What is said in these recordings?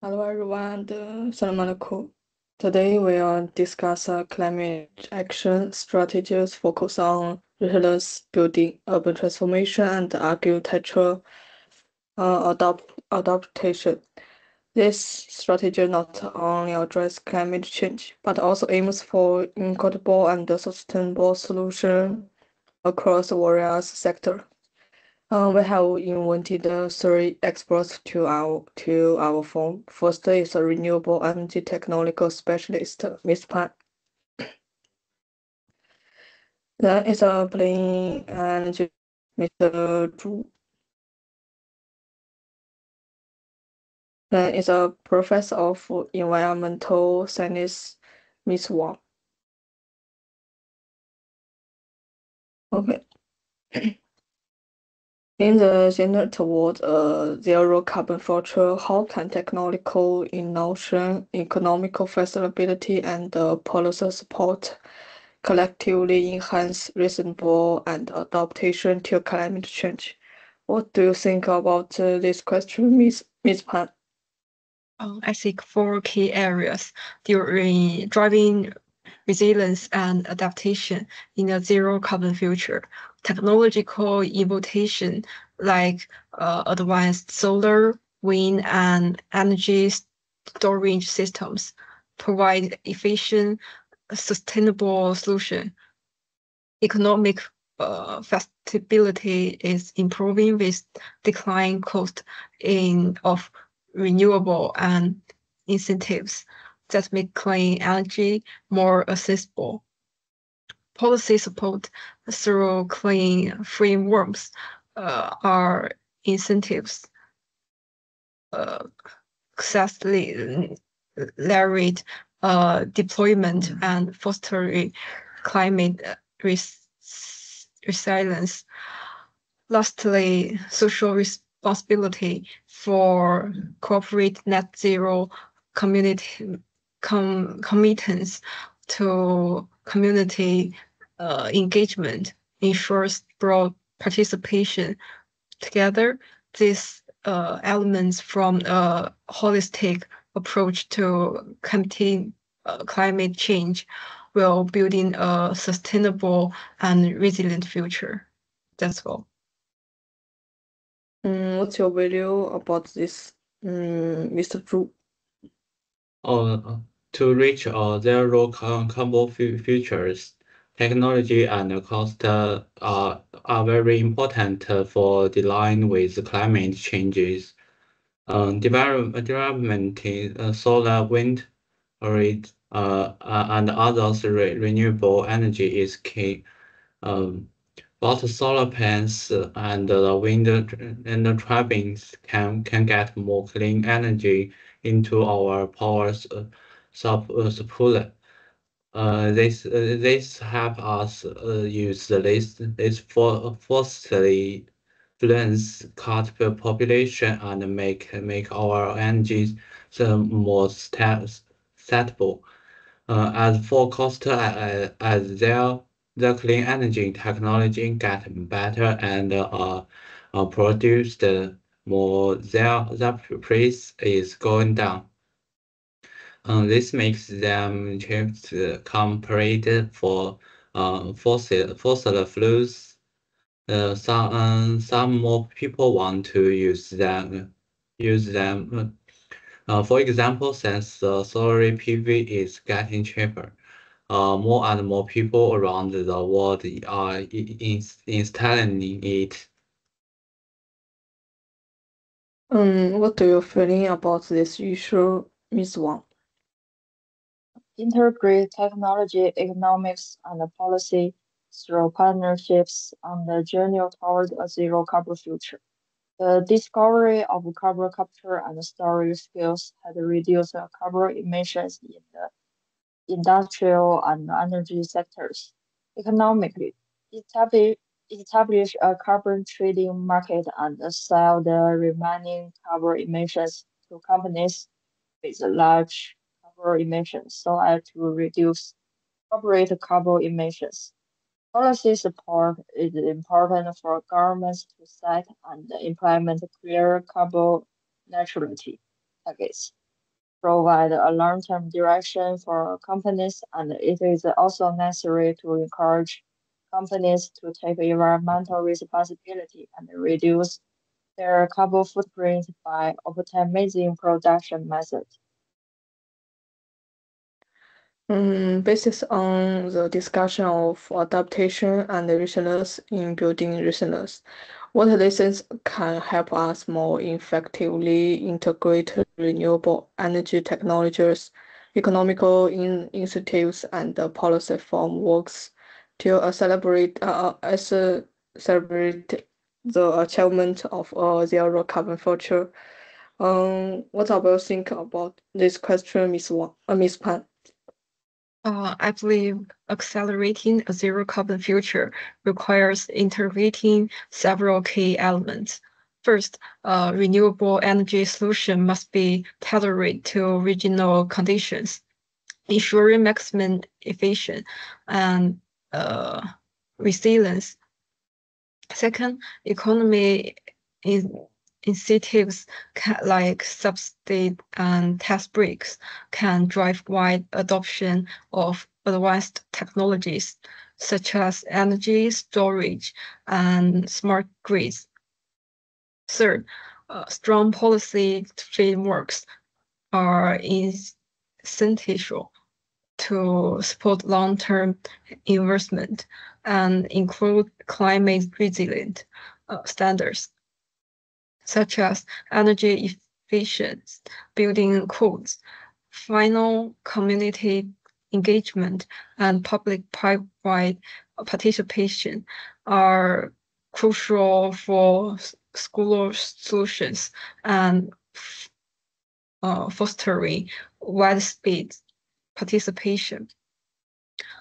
Hello everyone, Salam alaikum. Today we will discuss climate action strategies focus on resilience building, urban transformation, and agricultural adaptation. This strategy not only addresses climate change, but also aims for equitable and sustainable solutions across various sectors. We have invited three experts to our phone. First is a renewable energy technological specialist, Ms. Pan. Then is a clean energy, Mr. Zhu. Then is a professor of environmental science, Ms. Wang. Okay. In the journey toward a zero carbon future, how can technological innovation, economical feasibility, and policy support collectively enhance reasonable and adaptation to climate change? What do you think about this question, Ms. Pan? I think four key areas during driving resilience and adaptation in a zero carbon future. Technological innovation like advanced solar, wind, and energy storage systems provide efficient, sustainable solution. Economic feasibility is improving with decline cost of renewable and incentives that make clean energy more accessible. Policy support through clean frameworks are incentives accelerate deployment and foster climate resilience. Lastly, social responsibility for corporate net zero commitments to community engagement ensures broad participation. Together, these elements from a holistic approach to combating climate change will building a sustainable and resilient future. That's all. What's your value about this, Mr. Zhu? To reach zero carbon futures, technology and cost are very important for dealing with climate changes. Development in solar, wind, and others renewable energy is key. Both solar panels and the wind and turbines can get more clean energy into our power supply. This help us use this forcefully balance cut the population and make our energy more stable. As for cost, as the clean energy technology get better and produced more, their price is going down. This makes them cheap compared for fossil fuels. Some more people want to use them. For example, since solar PV is getting cheaper, more and more people around the world are installing it. What do you feeling about this issue, Ms. Wang? Integrate technology, economics, and policy through partnerships on the journey toward a zero carbon future. The discovery of carbon capture and storage skills had reduced carbon emissions in the industrial and energy sectors. Economically, establish a carbon trading market and sell the remaining carbon emissions to companies with large carbon emissions so as to reduce corporate carbon emissions. Policy support is important for governments to set and implement clear carbon neutrality targets. provide a long-term direction for companies, and it is also necessary to encourage companies to take environmental responsibility and reduce their carbon footprint by optimizing production methods. Based on the discussion of adaptation and resilience in building resilience, what lessons can help us more effectively integrate renewable energy technologies, economical incentives, and policy frameworks to celebrate the achievement of a zero carbon future? What about you think about this question, Miss Pan? I believe accelerating a zero carbon future requires integrating several key elements. First, renewable energy solution must be tailored to regional conditions, ensuring maximum efficiency and resilience. Second, economy incentives like subsidy and tax breaks can drive wide adoption of advanced technologies such as energy storage and smart grids. Third, strong policy frameworks are essential to support long-term investment and include climate resilient standards such as energy efficient building codes. Final community engagement and public-private participation are crucial for school solutions and fostering widespread participation.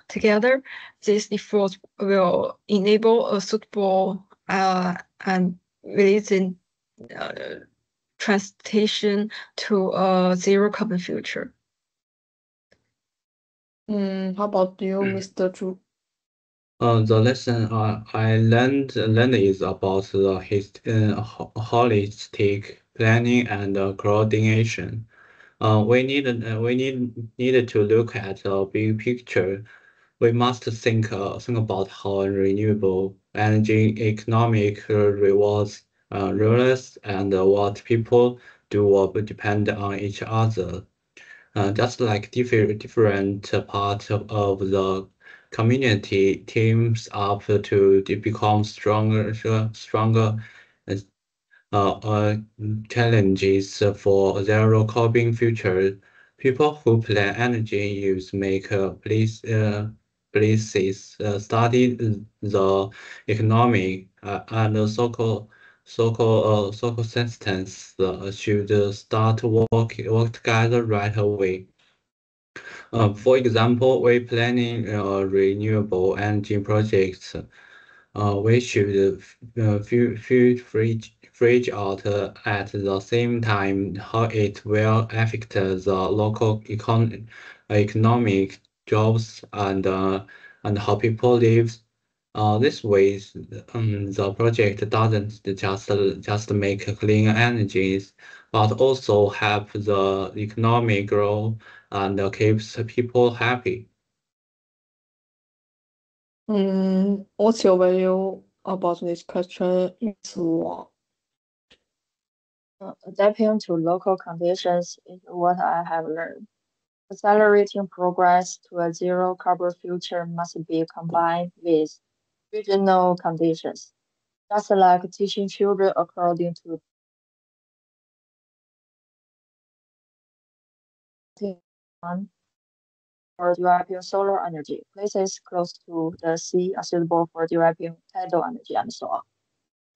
Together, these efforts will enable a suitable and resilient transition to a zero carbon future. How about you, Mr. Zhu? The lesson I learned is about the holistic planning and coordination. We needed to look at the big picture. We must think about how renewable energy economic rewards rulers and what people do or depend on each other. Just like different parts of the community teams up to become stronger challenges for zero carbon future. People who plan energy use make places study the economic and social systems should start work together right away. For example, we planning renewable energy projects. We should fridge out at the same time how it will affect the local economic jobs and how people live. This way, the project doesn't just make clean energies, but also help the economic grow and keeps people happy. What's your value about this question, Miss Wang? Adapting to local conditions is what I have learned. Accelerating progress to a zero carbon future must be combined with regional conditions, just like teaching children according to one for developing solar energy. Places close to the sea are suitable for developing tidal energy and so on.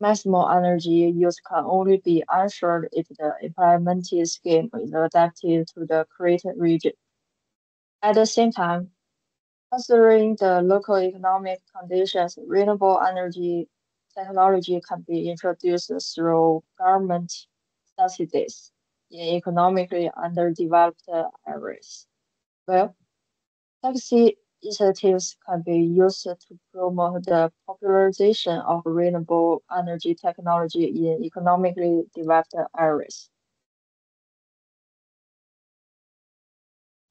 Maximum energy use can only be ensured if the implemented scheme is adapted to the created region. At the same time, considering the local economic conditions, renewable energy technology can be introduced through government subsidies in economically underdeveloped areas. Well, taxi incentives can be used to promote the popularization of renewable energy technology in economically developed areas.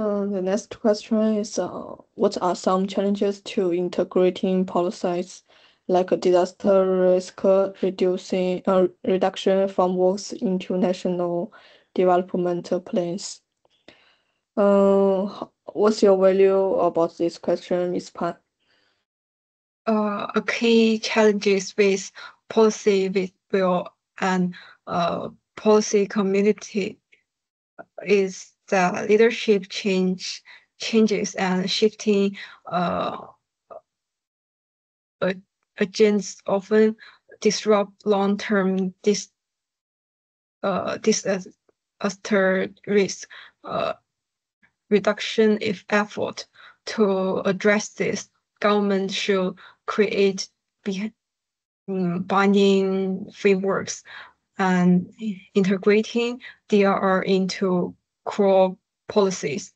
The next question is, what are some challenges to integrating policies like disaster risk reduction frameworks into national development plans? What's your value about this question, Ms. Pan? A key challenges with policy will and policy community is the leadership changes and shifting agents often disrupt long-term disaster risk reduction if effort. To address this, government should create binding frameworks and integrating DRR into core policies,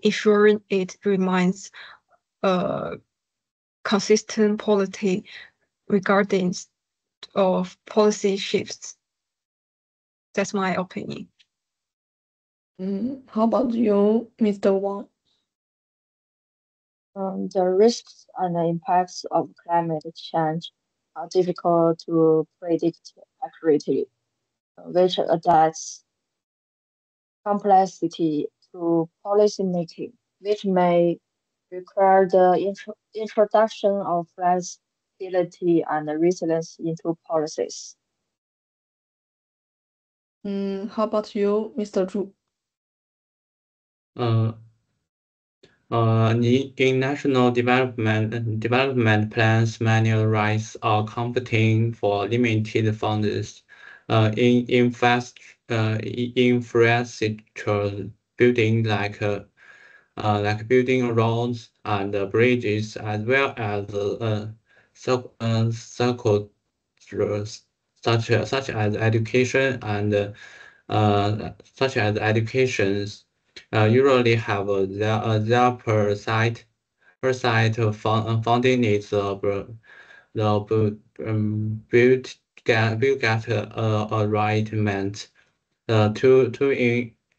ensuring it remains a consistent policy regarding of policy shifts. That's my opinion. How about you, Mr. Wang? The risks and the impacts of climate change are difficult to predict accurately, which adds complexity to policy making, which may require the introduction of flexibility and resilience into policies. How about you, Mr. Zhu? In national development plans, many rights are competing for limited funds. In infrastructure building like building roads and bridges, as well as circles such as education and such as educations usually have their funding needs build get arrangement to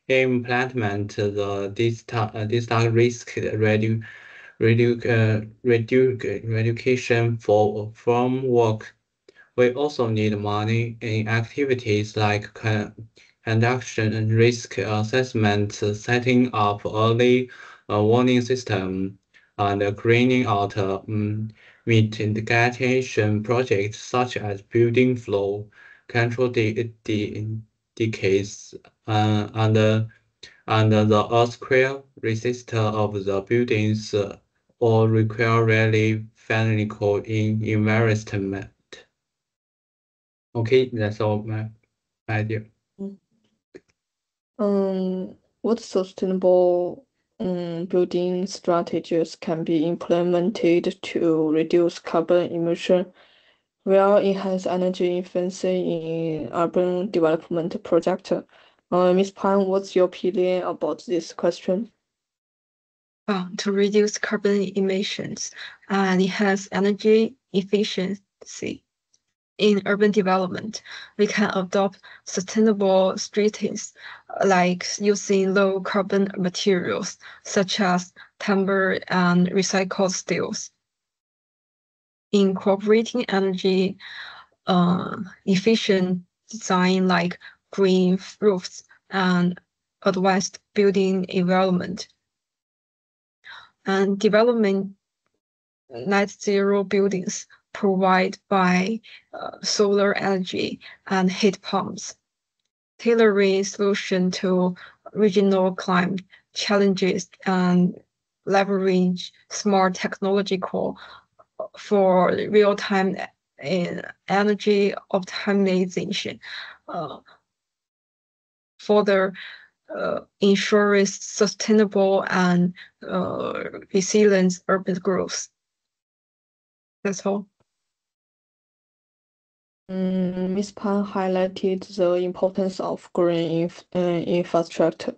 implement the disaster risk reduction for framework. We also need money in activities like conduction and risk assessment, setting up early warning system, and carrying out mitigation projects such as building flow control decays and the earthquake resistor of the buildings or require really financial investment. Okay, that's all my idea. What sustainable building strategies can be implemented to reduce carbon emission while enhance energy efficiency in urban development project? Ms. Pan, what's your opinion about this question? To reduce carbon emissions and enhance energy efficiency in urban development, we can adopt sustainable strategies like using low carbon materials such as timber and recycled steels. Incorporating energy efficient design like green roofs and advanced building environment. And development net zero buildings provided by solar energy and heat pumps, tailoring solution to regional climate challenges and leverage smart technological for real-time energy optimization. Further ensures sustainable and resilient urban growth. That's all. Ms. Pan highlighted the importance of green infrastructure,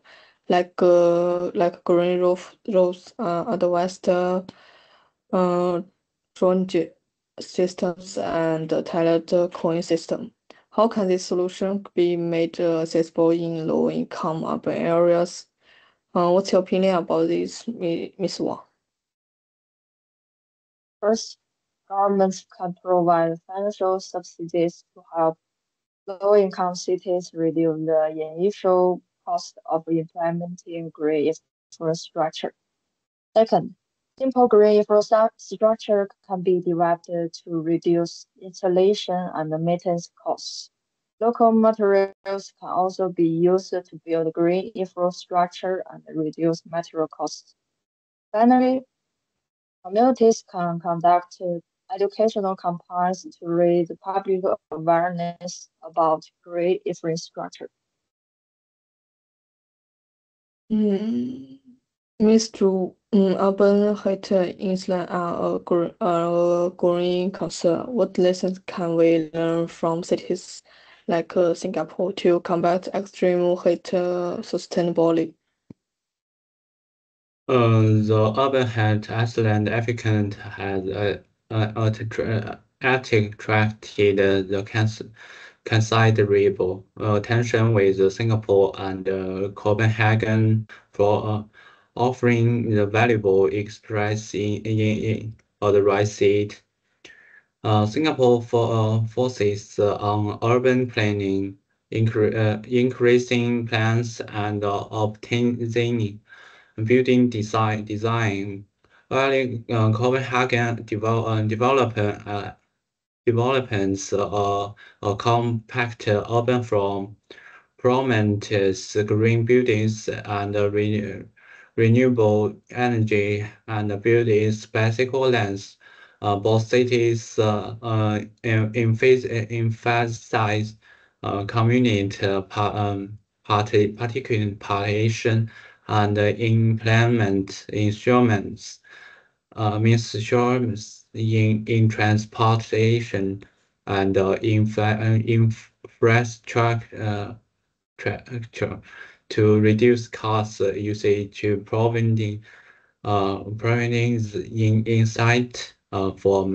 like green roads, advanced drainage systems, and tailored cooling system. How can this solution be made accessible in low-income urban areas? What's your opinion about this, Miss Wang? First, governments can provide financial subsidies to help low-income cities reduce the initial cost of implementing green infrastructure. Second, simple green infrastructure can be developed to reduce installation and maintenance costs. Local materials can also be used to build green infrastructure and reduce material costs. Finally, communities can conduct educational campaigns to raise public awareness about green infrastructure. Miss Zhu, urban heat islands are a growing concern. What lessons can we learn from cities like Singapore to combat extreme heat sustainably? The urban heat island applicant has attracted the considerable attention with Singapore and Copenhagen for offering the valuable express in the right seat. Singapore focuses on urban planning, increasing plans and obtaining building design, while Copenhagen developments a compact urban form, prominent green buildings and renewable energy and buildings bicycle lanes. Both cities emphasize community participation and implement instruments in transportation and infrastructure to reduce cost usage to providing insight for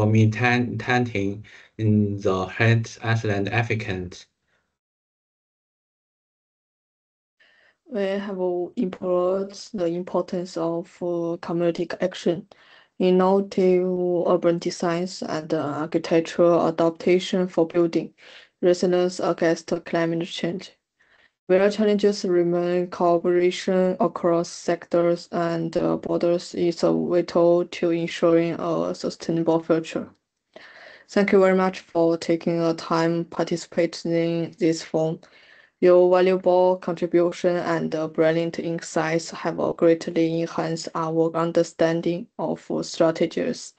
maintaining in the head island applicant. We have implored the importance of community action, innovative urban designs, and architectural adaptation for building resilience against climate change. Where challenges remain, cooperation across sectors and borders is vital to ensuring a sustainable future. Thank you very much for taking the time participating in this forum. Your valuable contribution and brilliant insights have greatly enhanced our understanding of strategies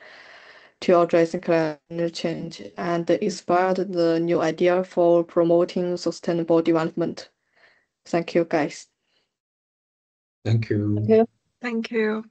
to address climate change and inspired the new idea for promoting sustainable development. Thank you, guys. Thank you. Thank you. Thank you.